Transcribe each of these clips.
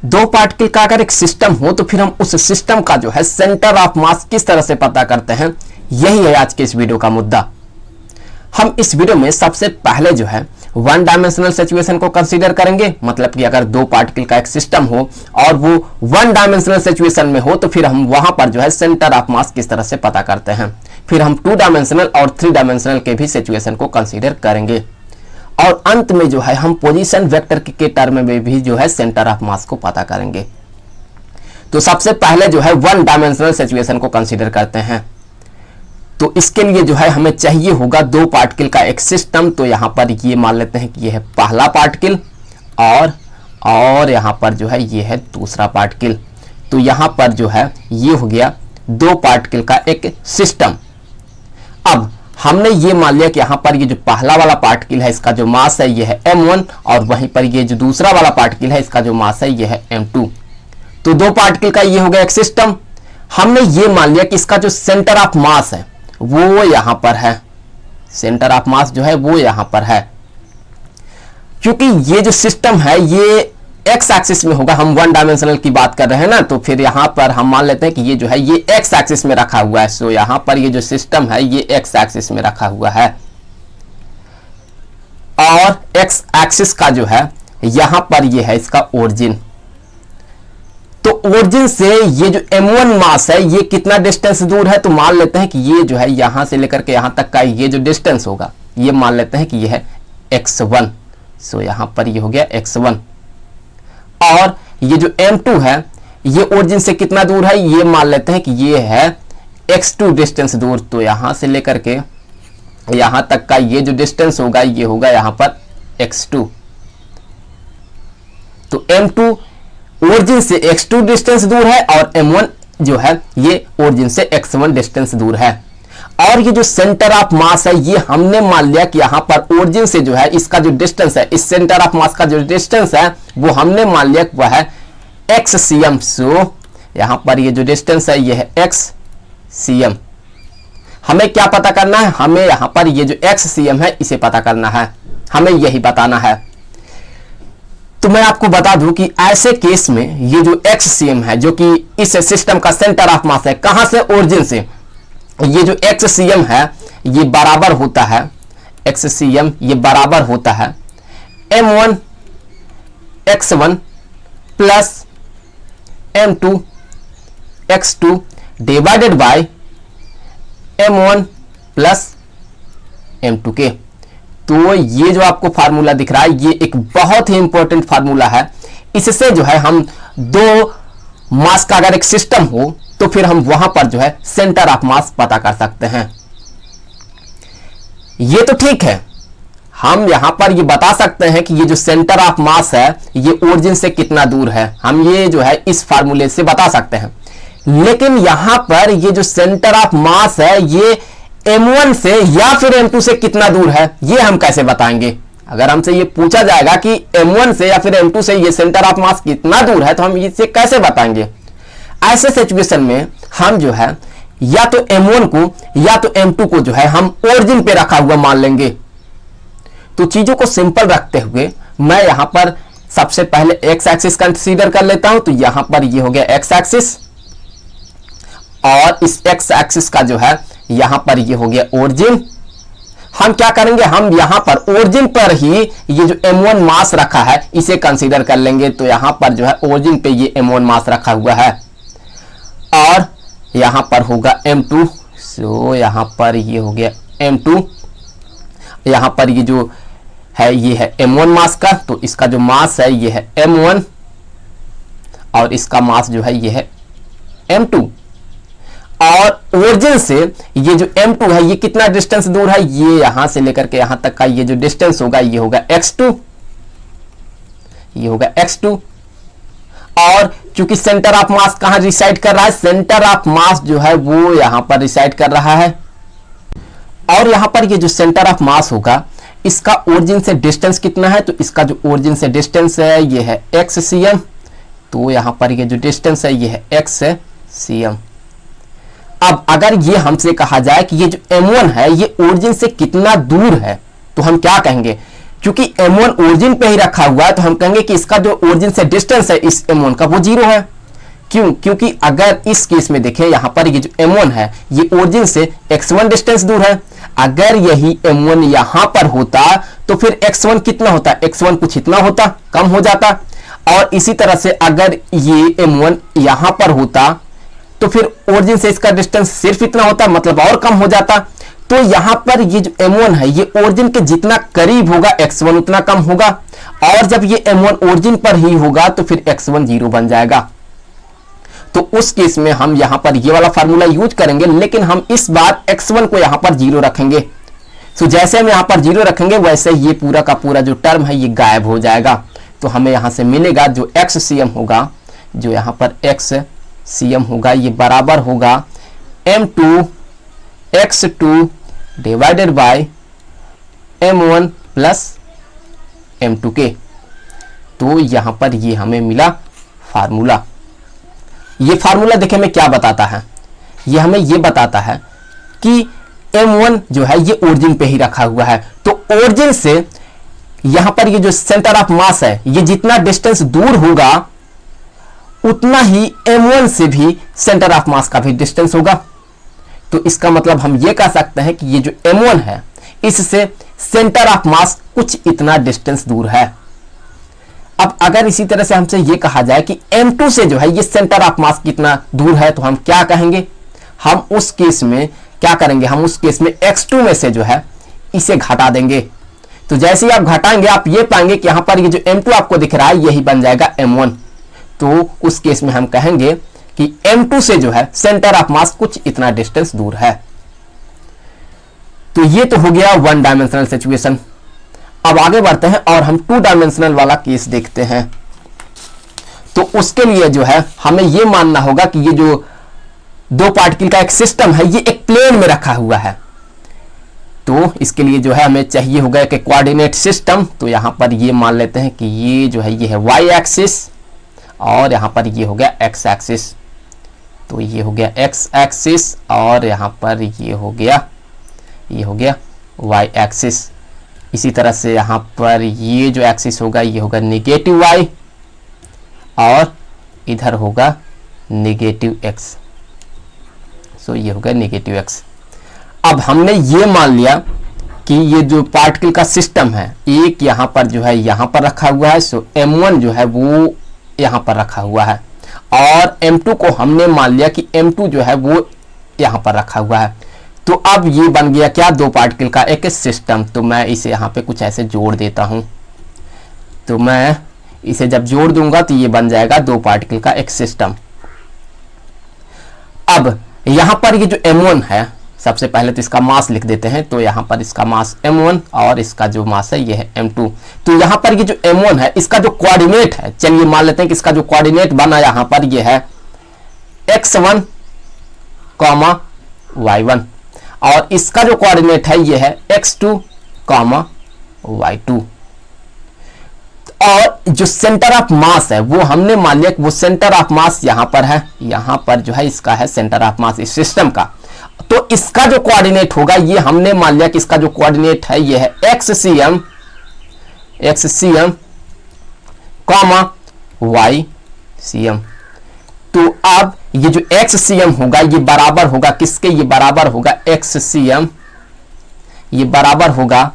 दो पार्टिकल का अगर एक सिस्टम हो तो फिर हम उस सिस्टम का जो है सेंटर ऑफ मास किस तरह से पता करते हैं, यही है आज के इस वीडियो का मुद्दा। हम इस वीडियो में सबसे पहले जो है वन डायमेंशनल सिचुएशन को कंसीडर करेंगे, मतलब कि अगर दो पार्टिकल का एक सिस्टम हो और वो वन डायमेंशनल सिचुएशन में हो तो फिर हम वहां पर जो है सेंटर ऑफ मास किस तरह से पता करते हैं। फिर हम टू डायमेंशनल और थ्री डायमेंशनल के भी सिचुएशन को कंसीडर करेंगे और अंत में जो है हम पोजीशन वेक्टर के टर्म में भी जो है सेंटर ऑफ मास को पता करेंगे। तो सबसे पहले जो है वन डायमेंशनल सिचुएशन को कंसीडर करते हैं। तो इसके लिए जो है हमें चाहिए होगा दो पार्टिकल का एक सिस्टम। तो यहां पर ये मान लेते हैं कि ये है पहला पार्टिकल और यहां पर जो है ये है दूसरा पार्टिकल। तो यहां पर जो है ये हो गया दो पार्टिकल का एक सिस्टम। अब हमने ये मान लिया कि यहां पर ये जो पहला वाला पार्टिकल है इसका जो मास है ये है m1 और वहीं पर ये जो दूसरा वाला पार्टिकल है इसका जो मास है ये है m2। तो दो पार्टिकल का ये हो गया एक सिस्टम। हमने ये मान लिया कि इसका जो सेंटर ऑफ मास है वो यहां पर है, सेंटर ऑफ मास जो है वो यहां पर है। क्योंकि ये जो सिस्टम है ये एक्स एक्सिस में होगा, हम वन डायमेंशनल की बात कर रहे हैं ना, तो फिर यहां पर हम मान लेते हैं कि ये जो है ये एक्स एक्सिस में रखा हुआ है। सो यहां पर ये जो सिस्टम है ये एक्स एक्सिस में रखा हुआ है और एक्स एक्सिस का जो है यहां पर ये है इसका ओरिजिन। तो ओरिजिन से ये जो m1 मास है ये कितना डिस्टेंस दूर है, तो मान लेते हैं कि ये जो है यहां से लेकर के यहां तक का ये जो डिस्टेंस होगा ये मान लेते हैं कि ये है x1। सो यहां पर ये हो गया x1 और ये जो m2 है ये ओरिजिन से कितना दूर है, ये मान लेते हैं कि ये है x2 डिस्टेंस दूर। तो यहां से लेकर के यहां तक का ये जो डिस्टेंस होगा ये होगा यहां पर x2। तो m2 ओरिजिन से x2 डिस्टेंस दूर है और m1 जो है ये ओरिजिन से x1 डिस्टेंस दूर है। और ये जो सेंटर ऑफ मास है ये हमने मान लिया कि यहां पर ओरिजिन से जो है इसका जो डिस्टेंस है, इस सेंटर ऑफ मास का जो डिस्टेंस है वो हमने मान लिया कि वह है xcm। सो यहां पर ये जो डिस्टेंस है ये है xcm। हमें क्या पता करना है, हमें यहां पर ये जो xcm है इसे पता करना है, हमें यही बताना है। तो मैं आपको बता दूं कि ऐसे केस में ये जो xcm है जो कि इस सिस्टम का सेंटर ऑफ मास है, कहां से, ओरिजिन से, ये जो xcm है ये बराबर होता है, xcm ये बराबर होता है m1 x1 plus m2 x2 divided by m1 plus m2 के। तो ये जो आपको फार्मूला दिख रहा है ये एक बहुत ही इंपॉर्टेंट फार्मूला है। इससे जो है हम दो मास का अगर एक सिस्टम हो तो फिर हम वहां पर जो है सेंटर ऑफ मास पता कर सकते हैं। ये तो ठीक है, हम यहां पर ये बता सकते हैं कि ये जो सेंटर ऑफ मास है ये ओरिजिन से कितना दूर है, हम ये जो है इस फार्मूले से बता सकते हैं। लेकिन यहां पर ये जो सेंटर ऑफ मास है ये m1 से या फिर m2 से कितना दूर है ये हम कैसे बताएंगे। अगर हमसे ये पूछा जाएगा कि m1 से या फिर m2 से ये सेंटर ऑफ मास कितना दूर है तो हम इसे कैसे बताएंगे। ऐसे सिचुएशन में हम जो है या तो m1 को या तो m2 को जो है हम ओरिजिन पे रखा हुआ मान लेंगे। तो चीजों को सिंपल रखते हुए मैं यहां पर सबसे पहले एक्स एक्सिस कंसीडर कर लेता हूं। तो यहां पर ये हो गया एक्स एक्सिस और इस एक्स एक्सिस का जो है यहां पर ये हो गया ओरिजिन। हम क्या करेंगे, हम यहां पर ओरिजिन पर ही ये जो m1 मास रखा है इसे कंसीडर कर लेंगे। तो यहां पर जो है ओरिजिन पे ये m1 मास रखा हुआ है और यहां पर होगा m2। सो यहां पर ये हो गया m2, यहां पर ये जो है ये है m1 मास का, तो इसका जो मास है ये है m1 और इसका मास जो है ये है m2। और ओरिजिन से ये जो m2 है ये कितना डिस्टेंस दूर है, ये यहां से लेकर के यहां तक का ये जो डिस्टेंस होगा ये होगा x2, ये होगा x2। और चूंकि सेंटर ऑफ मास कहां रिसाइड कर रहा है, सेंटर ऑफ मास जो है वो यहां पर रिसाइड कर रहा है। और यहां पर ये जो सेंटर ऑफ मास होगा इसका ओरिजिन से डिस्टेंस कितना है, तो इसका जो ओरिजिन से डिस्टेंस है ये है xcm। तो यहां पर ये जो डिस्टेंस है ये है xcm। अब अगर ये हमसे कहा जाए कि ये जो m1 है ये ओरिजिन से कितना दूर है तो हम क्या कहेंगे, क्योंकि m1 ओरिजिन पे ही रखा हुआ है तो हम कहेंगे कि इसका जो ओरिजिन से डिस्टेंस है इस m1 का वो 0 है। क्यों? क्योंकि अगर इस केस में देखें यहां पर ये जो m1 है ये ओरिजिन से x1 डिस्टेंस दूर है। अगर यही m1 यहां पर होता तो फिर x1 कितना होता? x1 कुछ इतना होता, कम हो जाता। और इसी तरह से अगर ये m1 यहां पर होता तो फिर ओरिजिन से इसका डिस्टेंस सिर्फ इतना होता, मतलब और कम हो जाता। तो यहां पर ये जो m1 है ये ओरिजिन के जितना करीब होगा x1 उतना कम होगा, और जब ये m1 ओरिजिन पर ही होगा तो फिर x1 0 बन जाएगा। तो उस केस में हम यहां पर ये वाला फार्मूला यूज करेंगे, लेकिन हम इस बार x1 को यहां पर 0 रखेंगे। तो जैसे हम यहां पर 0 रखेंगे वैसे ये पूरा का पूरा जो टर्म है ये गायब हो जाएगा। तो हमें यहां से मिलेगा जो XCM होगा, जो यहां पर XCM होगा ये बराबर होगा m2 x2 divided by m1 plus m2 के। तो यहां पर ये हमें मिला फार्मूला। ये फार्मूला देखिए हमें क्या बताता है, ये हमें ये बताता है कि m1 जो है ये ओरिजिन पे ही रखा हुआ है। तो ओरिजिन से यहां पर ये जो सेंटर ऑफ मास है ये जितना डिस्टेंस दूर होगा उतना ही m1 से भी सेंटर ऑफ मास का भी डिस्टेंस होगा। तो इसका मतलब हम ये कह सकते हैं कि ये जो m1 है इससे सेंटर ऑफ मास कुछ इतना डिस्टेंस दूर है। अब अगर इसी तरह से हमसे ये कहा जाए कि m2 से जो है ये सेंटर ऑफ मास कितना दूर है तो हम क्या कहेंगे? हम उस केस में क्या करेंगे? हम उस केस में x2 में से जो है इसे घटा देंगे। तो जैसे ही आप घटाएंगे आप ये पाएंगे कि यहां पर ये जो m2 आपको दिख रहा है यही बन जाएगा m1। तो उस केस में हम कहेंगे कि m2 से जो है सेंटर ऑफ मास कुछ इतना डिस्टेंस दूर है। तो ये तो हो गया वन डायमेंशनल सिचुएशन। अब आगे बढ़ते हैं और हम टू डायमेंशनल वाला केस देखते हैं। तो उसके लिए जो है हमें यह मानना होगा कि ये जो दो पार्टिकल का एक सिस्टम है ये एक प्लेन में रखा हुआ है। तो इसके लिए जो है हमें चाहिए होगा एक कोऑर्डिनेट सिस्टम। तो यहां पर ये मान लेते हैं कि ये जो है ये है y एक्सिस और यहां पर ये हो गया x एक्सिस। तो ये हो गया x एक्सिस और यहां पर ये हो गया y एक्सिस। इसी तरह से यहां पर ये जो एक्सिस होगा ये होगा नेगेटिव y और इधर होगा नेगेटिव x। सो ये होगा नेगेटिव x। अब हमने ये मान लिया कि ये जो पार्टिकल का सिस्टम है एक यहां पर जो है यहां पर रखा हुआ है। सो m1 जो है वो यहां पर रखा हुआ है और m2 को हमने मान लिया कि m2 जो है वो यहां पर रखा हुआ है। तो अब ये बन गया क्या? दो पार्टिकल का एक सिस्टम। तो मैं इसे यहां पे कुछ ऐसे जोड़ देता हूं। तो मैं इसे जब जोड़ दूंगा तो ये बन जाएगा दो पार्टिकल का एक सिस्टम। अब यहां पर ये जो m1 है सबसे पहले तो इसका मास लिख देते हैं। तो यहां पर इसका मास m1 और इसका जो मास है ये है m2। तो यहां पर ये जो m1 है इसका जो कोऑर्डिनेट है, चलिए मान लेते हैं कि इसका जो कोऑर्डिनेट बना यहां पर ये है x1, y1 और इसका जो कोऑर्डिनेट है ये है x2, y2। और जो सेंटर ऑफ मास है वो हमने मान लिया कि वो सेंटर ऑफ मास यहां पर है, यहां पर जो है इसका है सेंटर ऑफ मास इस सिस्टम का। तो इसका जो कोऑर्डिनेट होगा ये हमने मान लिया कि इसका जो कोऑर्डिनेट है ये है XCM, YCM। तो अब ये जो XCM होगा ये बराबर होगा किसके? ये बराबर होगा XCM, ये बराबर होगा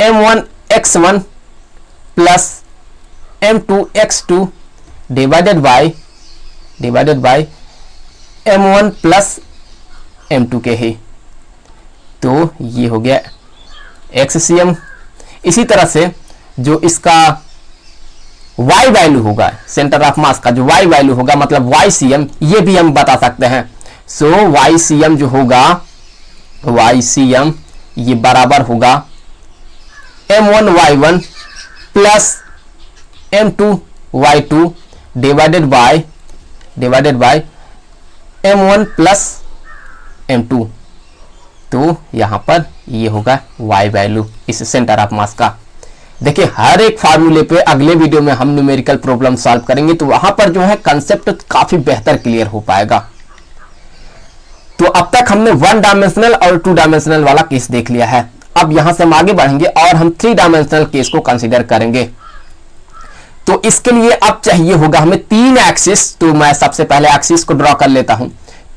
m1x1 plus m2x2 divided by m1 plus m2 के ही। तो ये हो गया XCM। इसी तरह से जो इसका y वैल्यू होगा सेंटर ऑफ मास का जो y वैल्यू होगा मतलब YCM ये भी हम बता सकते हैं। सो YCM जो होगा YCM ये बराबर होगा m1y1 plus m2y2 divided by m1 plus m2। तो यहां पर ये होगा y वैल्यू इस सेंटर ऑफ मास का। देखिए हर एक फार्मूले पे अगले वीडियो में हम न्यूमेरिकल प्रॉब्लम सॉल्व करेंगे तो वहां पर जो है कंसेप्ट काफी बेहतर क्लियर हो पाएगा। तो अब तक हमने वन डायमेंशनल और टू डायमेंशनल वाला केस देख लिया है। अब यहां से हम आगे बढ़ेंगे और हम 3 डायमेंशनल केस को कंसीडर करेंगे। तो इसके लिए अब चाहिए होगा हमें 3 एक्सिस। तो मैं सबसे पहले एक्सिस को ड्रॉ कर लेता हूं।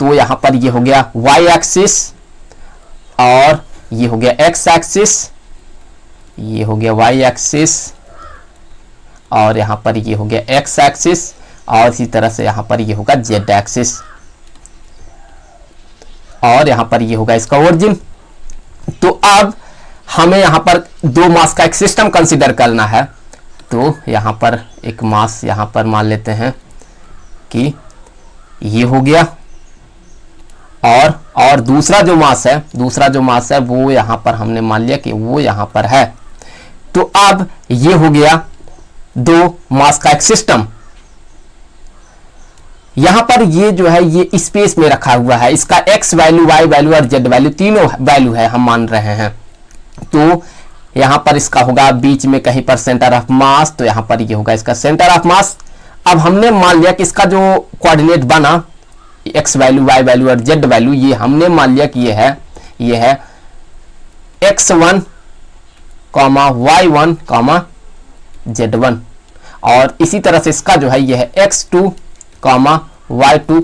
तो यहां पर ये हो गया y एक्सिस और ये हो गया x एक्सिस, ये हो गया y एक्सिस और यहां पर ये हो गया x एक्सिस और इसी तरह से यहां पर ये होगा z एक्सिस और यहां पर ये होगा इसका ओरिजिन। तो अब हमें यहां पर 2 मास का एक सिस्टम कंसीडर करना है। तो यहां पर एक मास यहां पर मान लेते हैं कि ये हो गया और दूसरा जो मास है वो यहां पर हमने मान लिया कि वो यहां पर है। तो अब ये हो गया 2 मास का एक सिस्टम। यहां पर ये जो है ये स्पेस में रखा हुआ है, इसका x वैल्यू, y वैल्यू और z वैल्यू तीनों वैल्यू है हम मान रहे हैं। तो यहां पर इसका होगा बीच में कहीं पर सेंटर ऑफ मास, तो यहां पर ये होगा इसका सेंटर ऑफ मास। अब हमने मान लिया कि इसका जो कोऑर्डिनेट बना x वैल्यू, y वैल्यू और z वैल्यू, ये हमने मान लिया कि ये है x1, y1, z1 और इसी तरह से इसका जो है ये है x2, y2,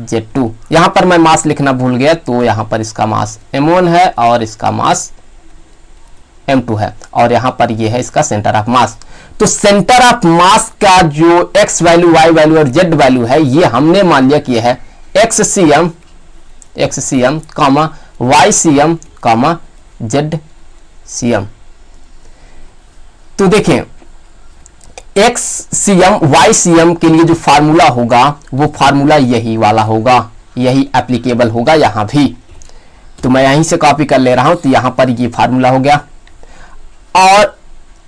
z2। यहां पर मैं मास लिखना भूल गया, तो यहां पर इसका मास m1 है और इसका मास m2 है और यहां पर ये है इसका सेंटर ऑफ मास। तो सेंटर ऑफ मास का जो x वैल्यू, y वैल्यू और z वैल्यू है ये हमने मान लिया कि है xcm, ycm, zcm। तो देखें xcm, ycm के लिए जो फार्मूला होगा वो फार्मूला यही वाला होगा, यही एप्लीकेबल होगा यहां भी। तो मैं यहीं से कॉपी कर ले रहा हूं। तो यहां पर ये फार्मूला हो गया और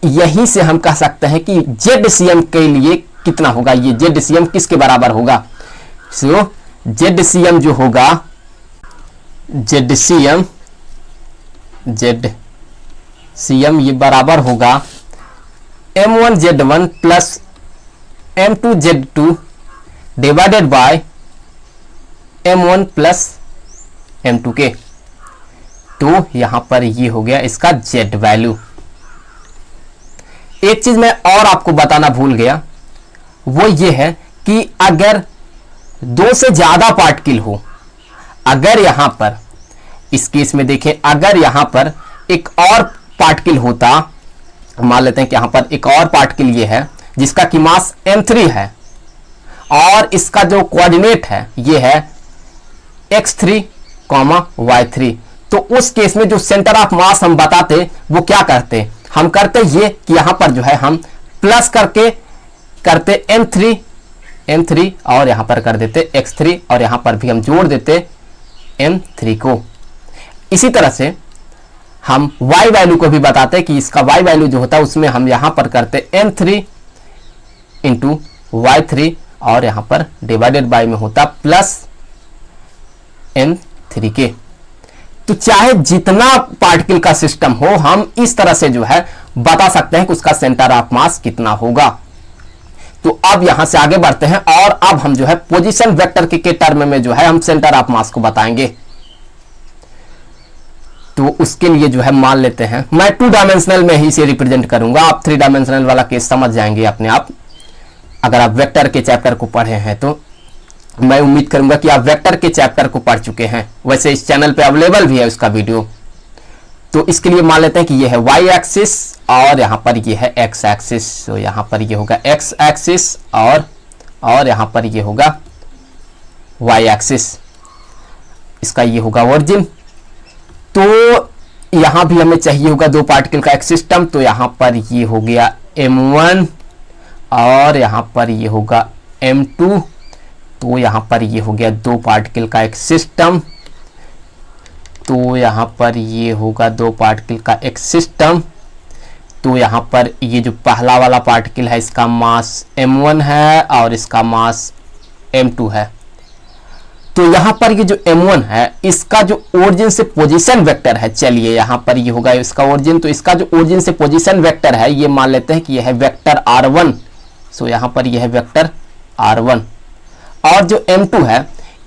यहीं से हम कह सकते हैं कि ZCM के लिए कितना होगा, ये ZCM किसके बराबर होगा। सो ZCM जो होगा, ZCM ये बराबर होगा m1z1 plus m2z2 divided by m1 plus m2 के। तो यहां पर ये हो गया इसका z वैल्यू। एक चीज मैं और आपको बताना भूल गया, वो ये है कि अगर 2 से ज्यादा पार्टिकल हो, अगर यहां पर इस केस में देखें, अगर यहां पर एक और पार्टिकल होता, मान लेते हैं कि यहां पर एक और पार्टिकल ये है जिसका कि मास m3 है और इसका जो कोऑर्डिनेट है ये है x3, y3। तो उस केस में जो सेंटर ऑफ मास हम बताते वो क्या करते, हम करते ये कि यहां पर जो है हम प्लस करते m3 और यहां पर कर देते x3 और यहां पर भी हम जोड़ देते m3 को। इसी तरह से हम y वैल्यू को भी बताते कि इसका y वैल्यू जो होता है उसमें हम यहां पर करते m3 इंटू y3 और यहां पर डिवाइडेड बाय में होता प्लस m3 के। तो चाहे जितना पार्टिकल का सिस्टम हो, हम इस तरह से जो है बता सकते हैं कि उसका सेंटर ऑफ मास कितना होगा। तो अब यहां से आगे बढ़ते हैं और अब हम जो है पोजीशन वेक्टर के टर्म में जो है हम सेंटर ऑफ मास को बताएंगे। तो उसके लिए जो है मान लेते हैं, मैं 2 डायमेंशनल में ही इसे रिप्रेजेंट करूंगा, आप 3 डायमेंशनल वाला केस समझ जाएंगे अपने आप। अगर आप वेक्टर के चैप्टर को पढ़े हैं तो मैं उम्मीद करूंगा कि आप वेक्टर के चैप्टर को पढ़ चुके हैं, वैसे इस चैनल पे अवेलेबल भी है उसका वीडियो। तो इसके लिए मान लेते हैं कि ये है y एक्सिस और यहां पर ये है x एक्सिस। तो यहां पर ये होगा x एक्सिस और यहां पर ये होगा y एक्सिस, इसका ये होगा ओरिजिन। तो यहां भी हमें चाहिए होगा 2 पार्टिकल का एक सिस्टम। तो यहां पर ये हो गया m1 और यहां पर ये होगा m2। तो यहां पर ये हो गया 2 पार्टिकल का एक सिस्टम। तो यहां पर ये होगा 2 पार्टिकल का एक सिस्टम। तो यहां पर ये जो पहला वाला पार्टिकल है इसका मास m1 है और इसका मास m2 है। तो यहां पर ये जो m1 है इसका जो ओरिजिन से पोजीशन वेक्टर है, चलिए यहां पर ये होगा इसका ओरिजिन। तो इसका जो ओरिजिन से पोजीशन वेक्टर है ये मान लेते हैं कि यह है वेक्टर r1। सो यहां पर यह है वेक्टर r1 और जो m2 है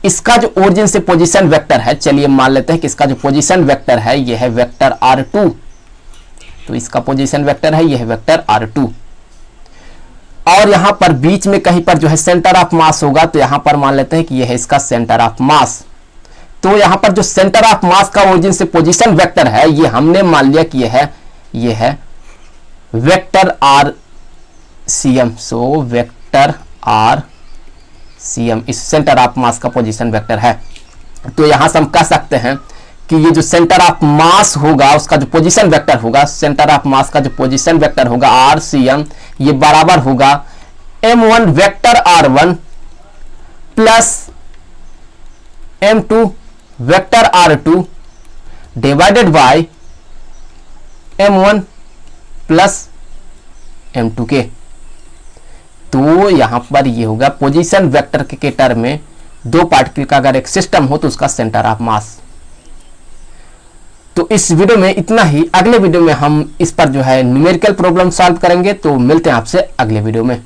इसका जो ओरिजिन से पोजीशन वेक्टर है, चलिए मान लेते हैं कि इसका जो पोजीशन वेक्टर है यह है वेक्टर r2, तो इसका पोजीशन वेक्टर है यह है वेक्टर r2, और यहां पर बीच में कहीं पर जो है सेंटर ऑफ मास होगा, तो यहां पर मान लेते हैं कि यह है इसका सेंटर ऑफ मास। तो यहां पर जो सेंटर ऑफ मास का ओरिजिन से पोजीशन वेक्टर है ये हमने मान लिया कि यह है vector R C M. So vector R C M इस सेंटर ऑफ मास का पोजीशन वेक्टर है। तो यहां से हम कह सकते हैं कि ये जो सेंटर ऑफ मास होगा उसका जो पोजीशन वेक्टर होगा, सेंटर ऑफ मास का जो पोजीशन वेक्टर होगा आर सी एम, ये बराबर होगा m1 vector r1 plus m2 vector r2 divided by m1 plus m2 के। तो यहां पर ये होगा पोजीशन वेक्टर के टर्म में दो पार्टिकल का अगर एक सिस्टम हो तो उसका सेंटर ऑफ मास। तो इस वीडियो में इतना ही। अगले वीडियो में हम इस पर जो है न्यूमेरिकल प्रॉब्लम सॉल्व करेंगे। तो मिलते हैं आपसे अगले वीडियो में।